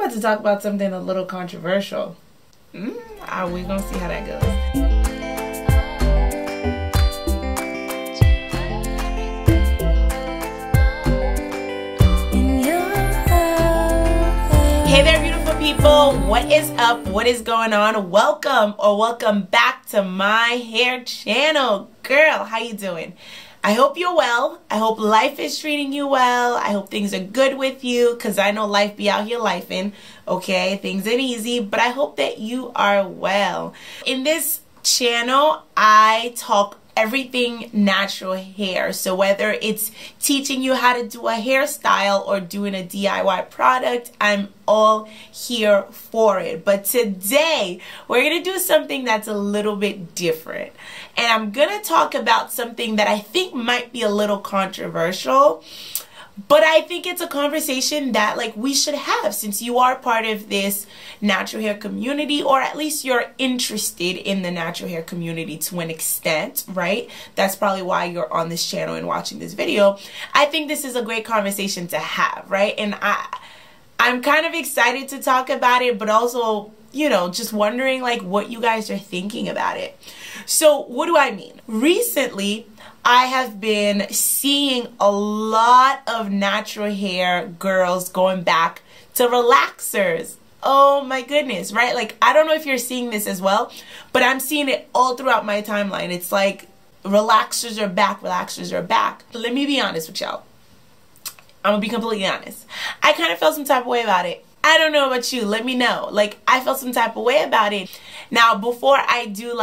about to talk about something a little controversial. We're gonna see how that goes. Hey there, beautiful people. What is up? What is going on? Welcome back to my hair channel. Girl, how you doing? I hope you're well. I hope life is treating you well. I hope things are good with you, because I know life be out here lifing, okay? Things ain't easy, but I hope that you are well. In this channel, I talk everything natural hair. So whether it's teaching you how to do a hairstyle or doing a DIY product, I'm all here for it. But today we're gonna do something that's a little bit different, and I'm gonna talk about something that I think might be a little controversial, but I think it's a conversation that we should have, since you are part of this natural hair community, or at least you're interested in the natural hair community to an extent, right? That's probably why you're on this channel and watching this video. I think this is a great conversation to have, right? And I'm kind of excited to talk about it, but also, you know, just wondering what you guys are thinking about it. So what do I mean? Recently, I have been seeing a lot of natural hair girls going back to relaxers. Oh my goodness, right? I don't know if you're seeing this as well, but I'm seeing it all throughout my timeline. It's like relaxers are back, relaxers are back. Let me be honest with y'all. I'm gonna be completely honest. I kind of felt some type of way about it. I don't know about you. Let me know. I felt some type of way about it. Now, before I do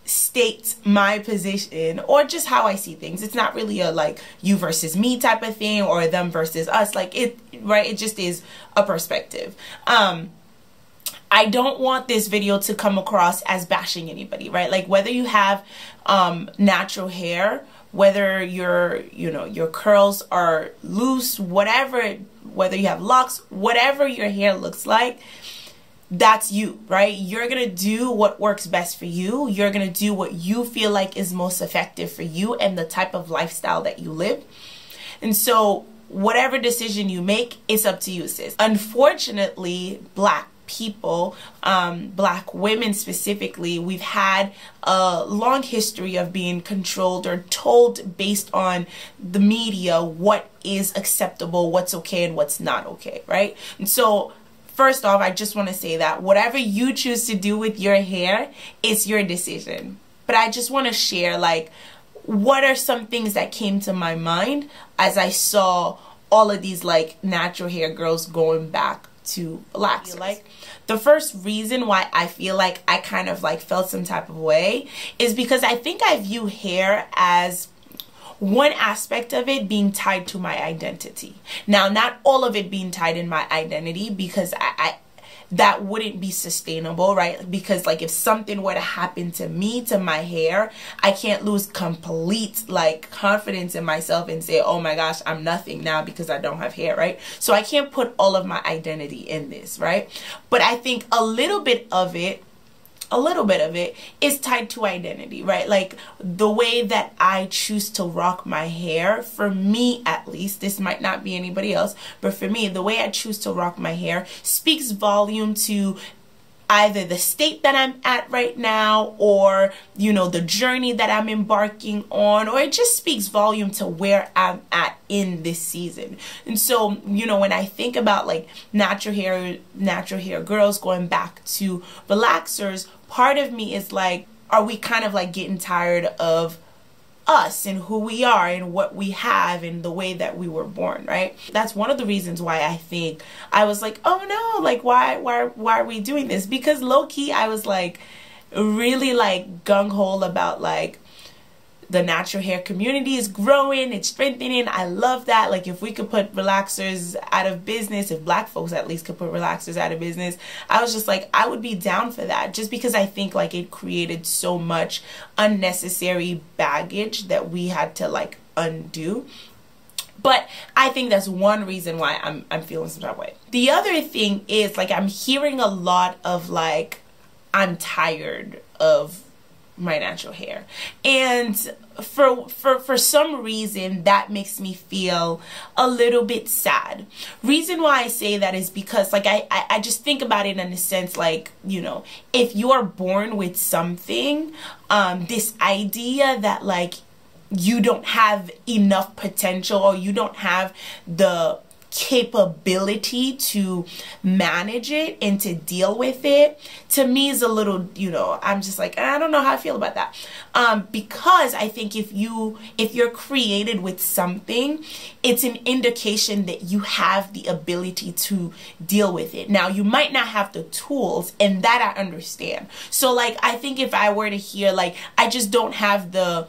state my position or just how I see things, it's not really a you versus me type of thing or them versus us. It just is a perspective. I don't want this video to come across as bashing anybody, right? Whether you have natural hair, whether your curls are loose, whatever, whether you have locks, whatever your hair looks like, that's you, right? You're gonna do what works best for you. You're gonna do what you feel like is most effective for you and the type of lifestyle that you live. And so whatever decision you make, it's up to you, sis. Unfortunately, Black people, Black women specifically, we've had a long history of being controlled or told based on the media what is acceptable, what's okay, and what's not okay, right? And so first off, I just want to say that whatever you choose to do with your hair, it's your decision. But I just want to share what are some things that came to my mind as I saw all of these natural hair girls going back to relaxers. The first reason why I feel I kind of felt some type of way is because I think I view hair as one aspect of it being tied to my identity. Now, not all of it being tied in my identity, because I that wouldn't be sustainable, right? Because if something were to happen to me, to my hair, I can't lose complete confidence in myself and say, oh my gosh, I'm nothing now because I don't have hair, right? So I can't put all of my identity in this, right? But I think a little bit of it is tied to identity, right? The way that I choose to rock my hair, for me at least, this might not be anybody else, but for me, the way I choose to rock my hair speaks volume to either the state that I'm at right now, or the journey that I'm embarking on, or it just speaks volume to where I'm at in this season. And so when I think about natural hair girls going back to relaxers, part of me is are we kind of getting tired of us and who we are and what we have and the way that we were born, right? That's one of the reasons why I think I was oh no, why are we doing this? Because low-key I was really gung-ho about the natural hair community is growing, it's strengthening. I love that. If we could put relaxers out of business, if Black folks at least could put relaxers out of business, I was just I would be down for that, just because I think it created so much unnecessary baggage that we had to undo. But I think that's one reason why I'm feeling some type of way. The other thing is I'm hearing a lot of I'm tired of my natural hair. And for some reason that makes me feel a little bit sad. Reason why I say that is because like I just think about it in the sense like, you know, if you are born with something, this idea that like you don't have enough potential or you don't have the capability to manage it and to deal with it, to me is a little, you know, I'm just like, I don't know how I feel about that. Because I think if you're created with something, it's an indication that you have the ability to deal with it. Now, you might not have the tools, and that I understand. So like, I think if I were to hear like, I just don't have the,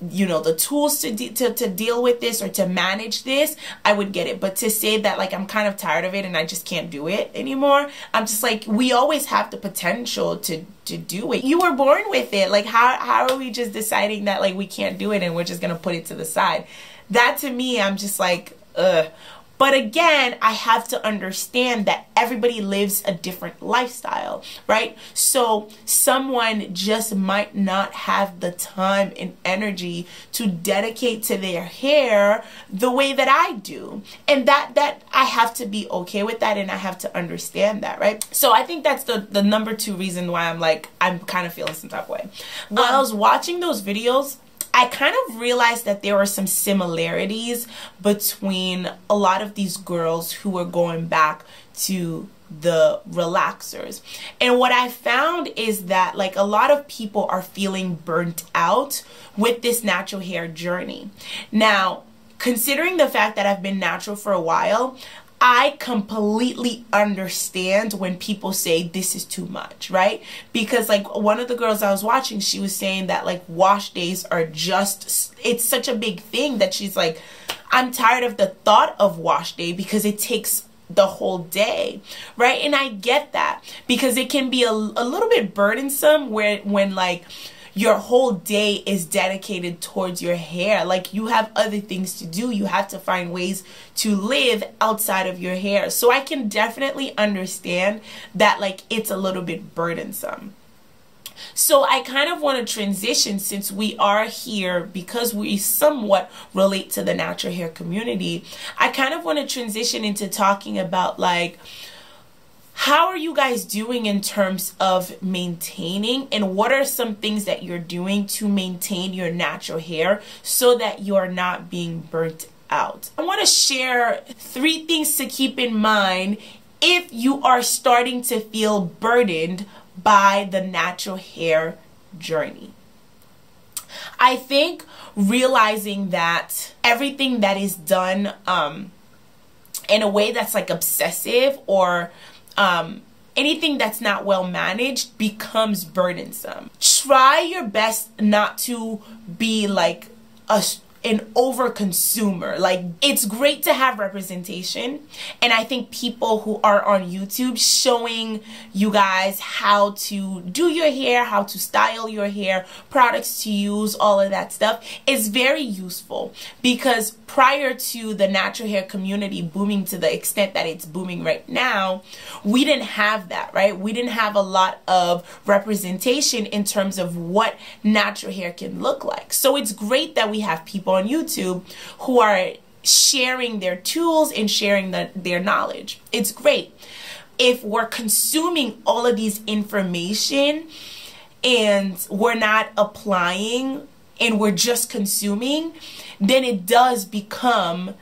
you know, the tools to deal with this or to manage this, I would get it. But to say that like I'm kind of tired of it and I just can't do it anymore, I'm just like, we always have the potential to do it. You were born with it. Like how are we just deciding that like we can't do it and we're just gonna put it to the side? That to me, I'm just like, ugh. But again, I have to understand that everybody lives a different lifestyle, right? So someone just might not have the time and energy to dedicate to their hair the way that I do. And that I have to be okay with that, and I have to understand that, right? So I think that's the number 2 reason why I'm kind of feeling some type of way. While I was watching those videos, I kind of realized that there were some similarities between a lot of these girls who were going back to the relaxers. And what I found is that like a lot of people are feeling burnt out with this natural hair journey. Now, considering the fact that I've been natural for a while, I completely understand when people say this is too much, right? Because like one of the girls I was watching, she was saying that like wash days are just, it's such a big thing that she's like, I'm tired of the thought of wash day because it takes the whole day, right? And I get that because it can be a little bit burdensome when like your whole day is dedicated towards your hair. Like you have other things to do. You have to find ways to live outside of your hair. So I can definitely understand that like it's a little bit burdensome. So I kind of want to transition, since we are here because we somewhat relate to the natural hair community. I kind of want to transition into talking about like, how are you guys doing in terms of maintaining, and what are some things that you're doing to maintain your natural hair so that you're not being burnt out? I want to share 3 things to keep in mind if you are starting to feel burdened by the natural hair journey. I think realizing that everything that is done in a way that's like obsessive or anything that's not well managed becomes burdensome. Try your best not to be like an over consumer. Like, it's great to have representation, and I think people who are on YouTube showing you guys how to do your hair, how to style your hair, products to use, all of that stuff is very useful, because prior to the natural hair community booming to the extent that it's booming right now, we didn't have that, right? We didn't have a lot of representation in terms of what natural hair can look like. So it's great that we have people on YouTube who are sharing their tools and sharing their knowledge. It's great. If we're consuming all of these information and we're not applying and we're just consuming, then it does become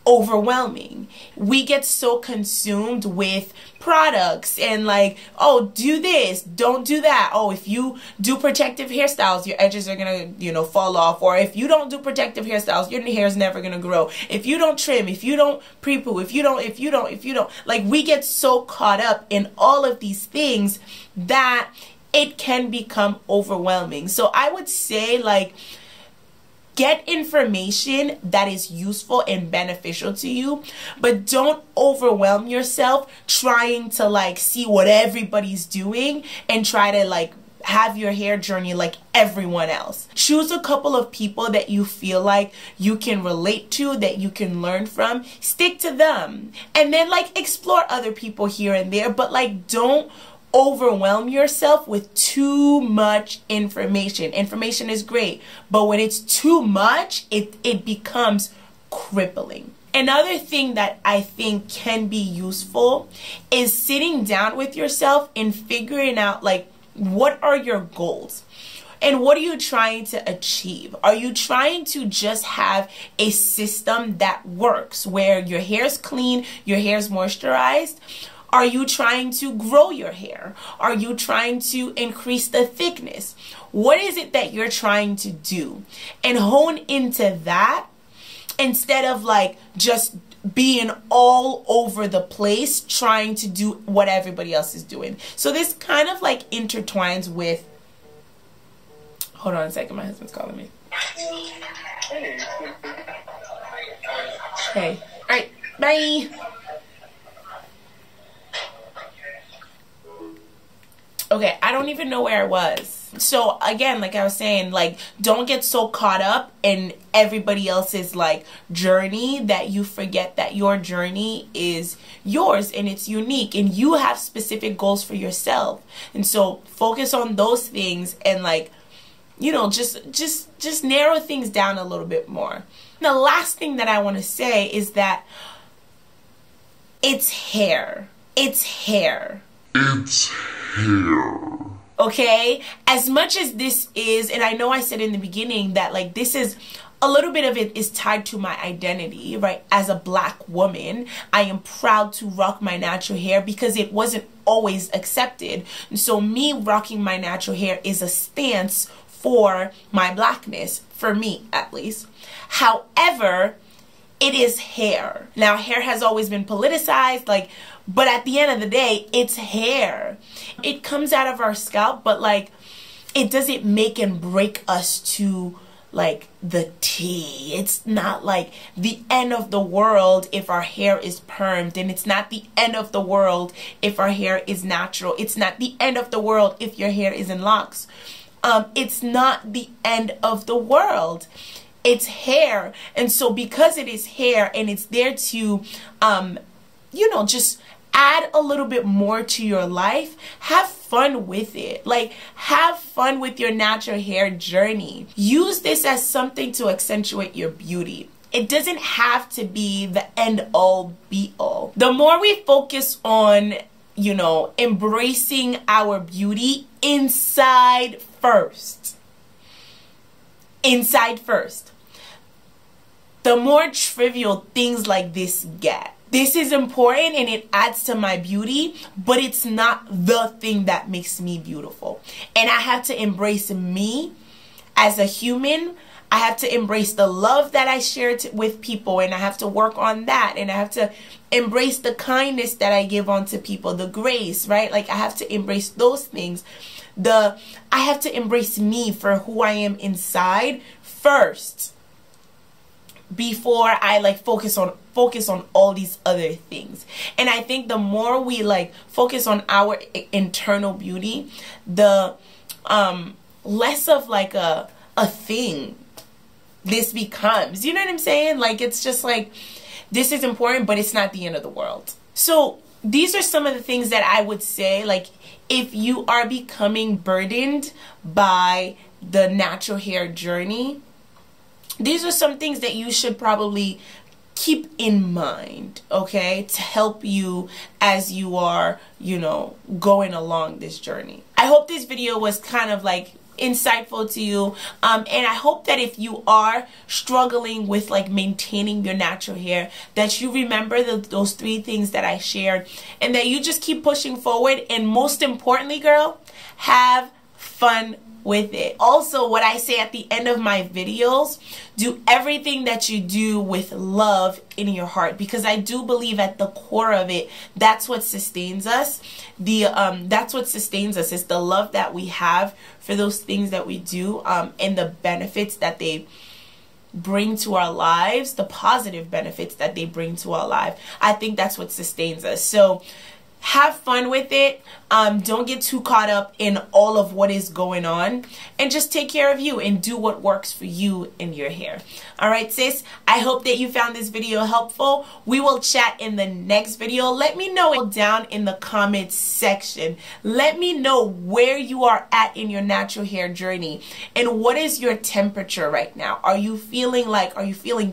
overwhelming. We get so consumed with products and like, oh, do this, don't do that. Oh, if you do protective hairstyles, your edges are gonna, you know, fall off. Or if you don't do protective hairstyles, your hair is never gonna grow. If you don't trim, if you don't pre-poo, if you don't, like, we get so caught up in all of these things that it can become overwhelming. So I would say, like, get information that is useful and beneficial to you, but don't overwhelm yourself trying to like see what everybody's doing and try to like have your hair journey like everyone else. Choose a couple of people that you feel like you can relate to, that you can learn from. Stick to them, and then like explore other people here and there, but like don't overwhelm yourself with too much information. Information is great, but when it's too much, it becomes crippling. Another thing that I think can be useful is sitting down with yourself and figuring out, like, what are your goals? And what are you trying to achieve? Are you trying to just have a system that works where your hair is clean, your hair is moisturized? Are you trying to grow your hair? Are you trying to increase the thickness? What is it that you're trying to do? And hone into that instead of like just being all over the place trying to do what everybody else is doing. So this kind of like intertwines with, hold on a second, my husband's calling me. Hey, all right, bye. Okay, I don't even know where I was. So again, like I was saying, like, don't get so caught up in everybody else's like journey that you forget that your journey is yours and it's unique and you have specific goals for yourself. And so focus on those things and, like, you know, just narrow things down a little bit more. The last thing that I want to say is that it's hair. It's hair. It's hair. Okay? As much as this is, and I know I said in the beginning that, like, this is, a little bit of it is tied to my identity, right? As a black woman, I am proud to rock my natural hair because it wasn't always accepted. And so me rocking my natural hair is a stance for my blackness, for me at least. However, it is hair. Now, hair has always been politicized, like, but at the end of the day, it's hair. It comes out of our scalp, but, like, it doesn't make and break us to, like, the T. It's not like the end of the world if our hair is permed, and it's not the end of the world if our hair is natural. It's not the end of the world if your hair is in locks. It's not the end of the world. It's hair. And so because it is hair and it's there to, you know, just add a little bit more to your life, have fun with it. Like, have fun with your natural hair journey. Use this as something to accentuate your beauty. It doesn't have to be the end all be all. The more we focus on, you know, embracing our beauty inside first, the more trivial things like this get. This is important and it adds to my beauty, but it's not the thing that makes me beautiful. And I have to embrace me as a human. I have to embrace the love that I share with people, and I have to work on that. And I have to embrace the kindness that I give onto people, the grace, right? Like, I have to embrace those things. I have to embrace me for who I am inside first, before I like focus on all these other things. And I think the more we like focus on our internal beauty, the less of like a thing this becomes. You know what I'm saying? Like, it's just like, this is important, but it's not the end of the world. So these are some of the things that I would say, like, if you are becoming burdened by the natural hair journey, these are some things that you should probably keep in mind, okay, to help you as you are, you know, going along this journey. I hope this video was kind of like insightful to you, and I hope that if you are struggling with like maintaining your natural hair, that you remember those 3 things that I shared, and that you just keep pushing forward. And most importantly, girl, have fun with it. Also, what I say at the end of my videos, do everything that you do with love in your heart, because I do believe at the core of it, that's what sustains us. That's what sustains us, is the love that we have for those things that we do, and the benefits that they bring to our lives, the positive benefits that they bring to our life. I think that's what sustains us. So have fun with it. Don't get too caught up in all of what is going on, and just take care of you and do what works for you and your hair. All right, sis, I hope that you found this video helpful. We will chat in the next video. Let me know down in the comments section. Let me know where you are at in your natural hair journey, and what is your temperature right now. Are you feeling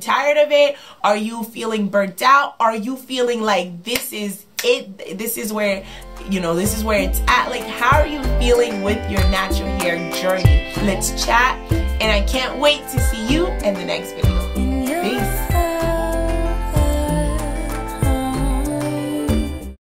tired of it? Are you feeling burnt out? Are you feeling like this is it? This is where, this is where it's at. Like, how are you feeling with your natural hair journey? Let's chat, and I can't wait to see you in the next video.